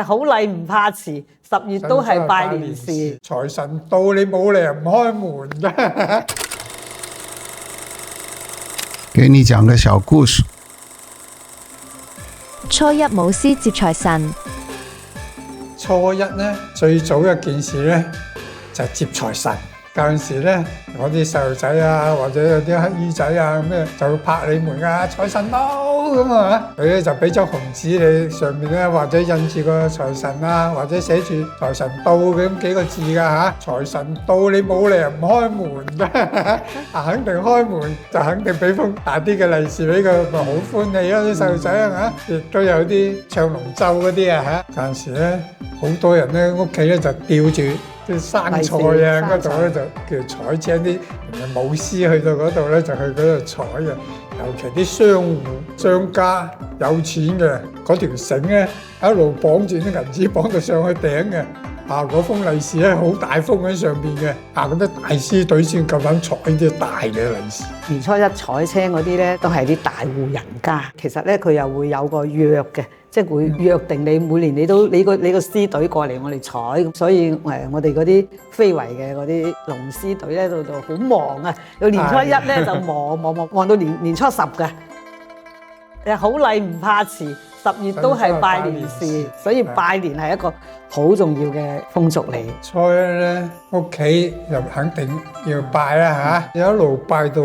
好禮唔怕遲，10月都係拜年時。財神到你冇理由唔開門㗎。給你講個小故事。初一舞獅接財神。初一呢，最早一件事呢，就係接財神。有陣時咧，我啲細路仔啊，或者有啲乞衣仔啊，咩就會拍你門啊，財神到咁啊！佢咧就俾張紅紙你，上面咧或者印住個財神啊，或者寫住財神到咁幾個字㗎嚇。財神到你冇理由唔開門㗎，肯定開門就肯定俾封大啲嘅利是俾佢，咪好歡喜咯啲細路仔啊嚇！亦都有啲唱龍舟嗰啲啊嚇。有陣時咧，好多人咧屋企咧就吊住啲生菜啊，嗰度咧就叫採青啲舞獅去到嗰度咧，就去嗰度採嘅。尤其啲商戶、商家有錢嘅，嗰條繩咧一路綁住啲銀紙，綁到上去頂嘅。嗰封利是咧好大封喺上邊嘅。嗰啲大獅隊先夠膽採啲大嘅利是。年初一採青嗰啲咧，都係啲大戶人家。其實咧，佢又會有個約嘅。即係會約定你每年你個獅隊過嚟我哋採，咁所以我哋嗰啲非遺嘅嗰啲龍獅隊咧度好忙啊！到年初一咧就忙到年初10嘅。好禮唔怕遲，10月都係拜年時，所以拜年係一個好重要嘅風俗嚟。初一咧屋企又肯定要拜啦嚇，一路拜到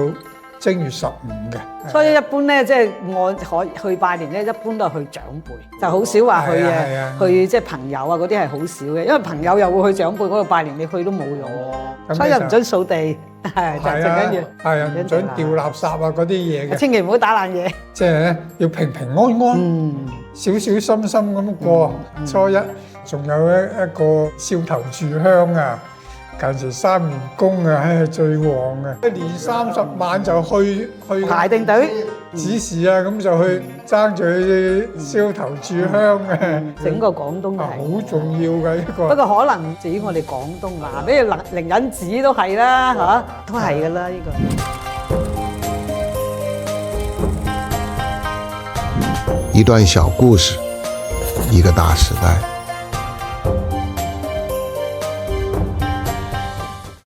正月15嘅。所以一般咧，即係我去拜年咧，一般都係去長輩，就好少話去即係朋友啊嗰啲係好少嘅，因為朋友又會去長輩嗰度拜年，你去都冇用。初一唔準掃地，係最緊要。係啊，唔準掉垃圾啊嗰啲嘢嘅。千祈唔好打爛嘢。即係咧要平平安安，小小心心咁過。初一仲有一個笑頭炷香啊！近時3元宮啊，最旺啊！一年30晚就去排定隊指示啊，咁就去爭住去燒頭炷香嘅。整個廣東係好重要嘅一個。不過可能至於我哋廣東啊，比如靈隱寺都係啦，嚇都係噶啦呢個。一段小故事，一個大時代。